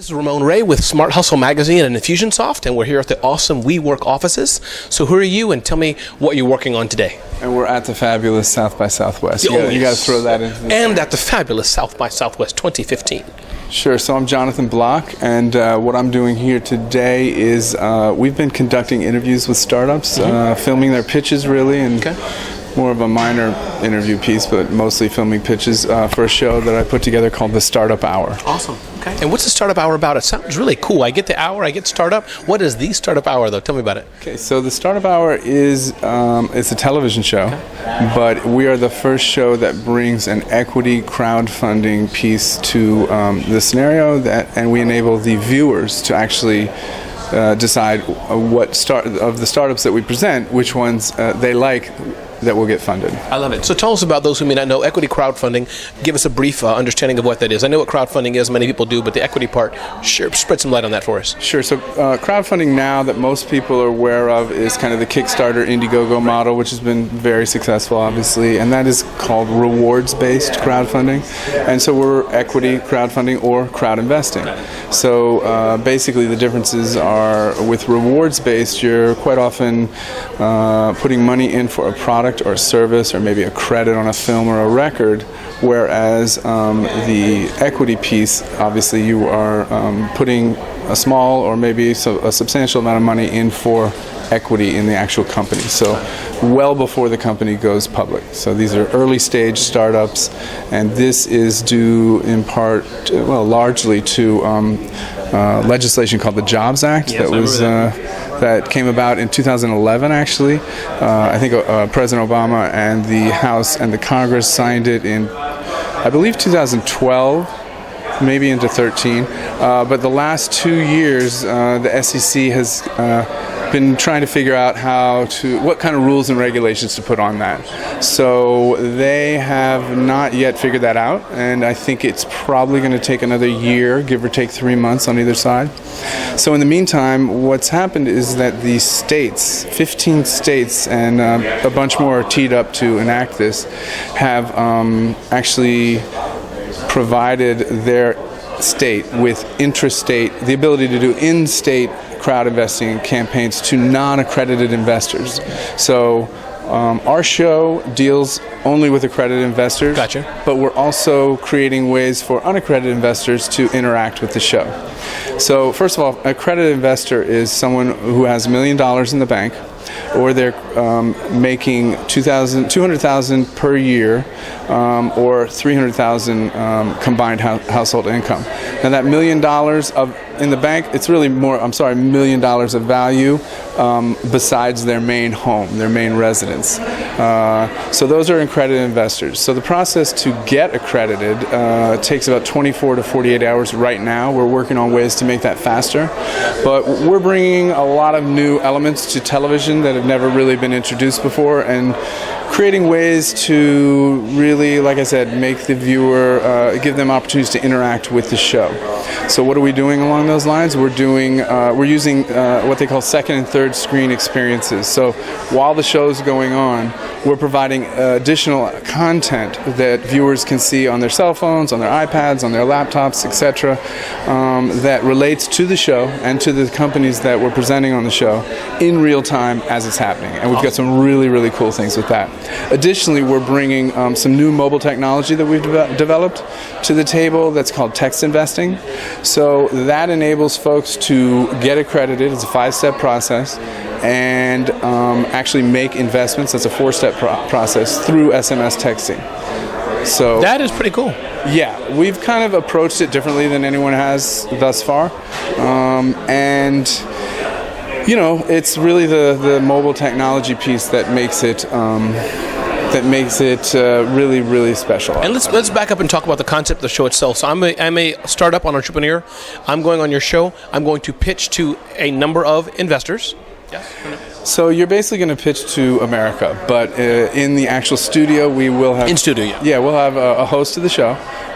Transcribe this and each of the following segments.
is Ramon Ray with Smart Hustle Magazine and Infusionsoft, and we're here at the awesome WeWork offices. So who are you, and tell me what you're working on today. And we're at the fabulous South by Southwest. You got to throw that in. And at the fabulous South by Southwest 2015. Sure. So I'm Jonathan Block, and what I'm doing here today is we've been conducting interviews with startups, filming their pitches really, and more of a minor interview piece, but mostly filming pitches for a show that I put together called the Startup Hour. Awesome. Okay. And what's the Startup Hour about? It sounds really cool. I get the hour, I get startup. What is the Startup Hour, though? Tell me about it. Okay, so the Startup Hour is it's a television show, but we are the first show that brings an equity crowdfunding piece to the scenario, and we enable the viewers to actually decide of the startups that we present, which ones they like that will get funded. I love it. So tell us about those who may not know equity crowdfunding. Give us a brief understanding of what that is. I know what crowdfunding is, many people do, but the equity part, sure, spread some light on that for us. Sure. So crowdfunding now that most people are aware of is kind of the Kickstarter, Indiegogo model, which has been very successful, obviously, and that is called rewards-based crowdfunding. And so we're equity crowdfunding or crowd investing. So basically the differences are with rewards-based, you're quite often putting money in for a product or a service or maybe a credit on a film or a record, whereas the equity piece, obviously you are putting a small or maybe a substantial amount of money in for equity in the actual company, so well before the company goes public. So these are early stage startups, and this is due in part, largely to legislation called the Jobs Act that came about in 2011, actually. I think President Obama and the House and the Congress signed it in, I believe, 2012, maybe into 13. But the last 2 years, the SEC has been trying to figure out what kind of rules and regulations to put on that. So they have not yet figured that out, and I think it's probably going to take another year, give or take 3 months on either side. So in the meantime, what's happened is that the states, 15 states, and a bunch more are teed up to enact this, have actually provided their state with intrastate, the ability to do in-state crowd investing campaigns to non-accredited investors. So our show deals only with accredited investors, but we're also creating ways for unaccredited investors to interact with the show. So first of all, an accredited investor is someone who has $1 million in the bank, or they're making $200,000 per year, or $300,000 combined household income. Now that $1 million in the bank, it's really more, $1 million of value besides their main home, their main residence. So those are accredited investors. So the process to get accredited takes about 24 to 48 hours right now. We're working on ways to make that faster. But we're bringing a lot of new elements to television that have never really been introduced before, and creating ways to really, like I said, make the viewer, give them opportunities to interact with the show. So what are we doing along those lines? We're using what they call second and third screen experiences. So while the show's going on, we're providing additional content that viewers can see on their cell phones, on their iPads, on their laptops, etc., that relates to the show and to the companies that we're presenting on the show in real time as it's happening. And we've got some really, really cool things with that. Additionally, we're bringing some new mobile technology that we've developed to the table that's called text investing. So that enables folks to get accredited. It's a 5-step process, and actually make investments. That's a 4-step process through SMS texting. So that is pretty cool. Yeah, we've kind of approached it differently than anyone has thus far, and it's really the mobile technology piece that makes it really, really special. And let's back up and talk about the concept of the show itself. So I'm a startup entrepreneur. I'm going on your show. I'm going to pitch to a number of investors. Yes. So you're basically going to pitch to America, but in the actual studio, we will have... In studio, yeah. Yeah, we'll have a host of the show,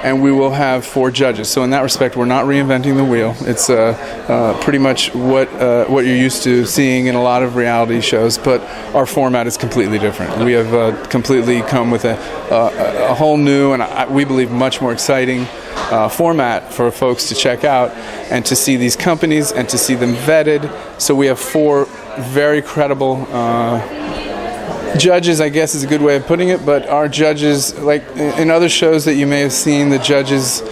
and we will have 4 judges. So in that respect, we're not reinventing the wheel. It's pretty much what you're used to seeing in a lot of reality shows, but our format is completely different. We have completely come with a whole new and we believe much more exciting format for folks to check out and to see these companies and to see them vetted. So we have 4 very credible judges, I guess is a good way of putting it, but our judges, like in other shows that you may have seen, the judges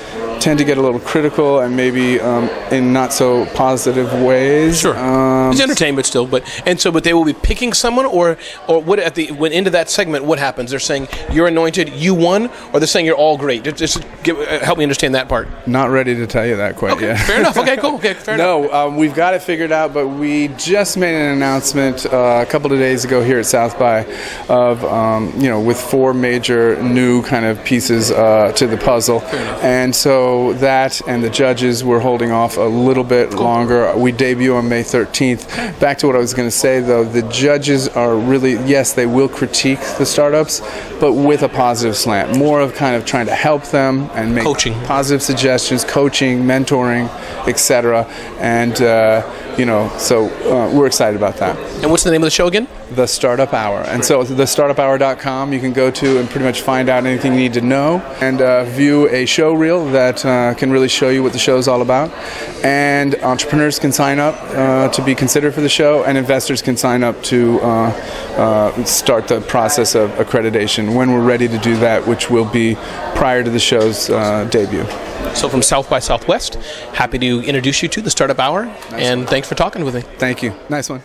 tend to get a little critical and maybe in not so positive ways. Sure, it's entertainment still, but they will be picking someone, or what at the when into that segment, what happens? They're saying you're anointed, you won, or they're saying you're all great. Just help me understand that part. Not ready to tell you that quite yet. Fair enough. Okay, cool. Okay, fair enough. No, we've got it figured out, but we just made an announcement a couple of days ago here at South by of with 4 major new kind of pieces to the puzzle, and so that and the judges we're holding off a little bit longer. We debut on May 13th. Back to what I was going to say though, the judges are really, yes, they will critique the startups, but with a positive slant, more of kind of trying to help them and make positive suggestions, coaching, mentoring, etc. And so we're excited about that. And what's the name of the show again? The Startup Hour. And so thestartuphour.com you can go to and pretty much find out anything you need to know and view a show reel that can really show you what the show is all about. And entrepreneurs can sign up to be considered for the show, and investors can sign up to start the process of accreditation when we're ready to do that, which will be prior to the show's debut. So from South by Southwest, happy to introduce you to the Startup Hour, and thanks for talking with me. Thank you. Nice one.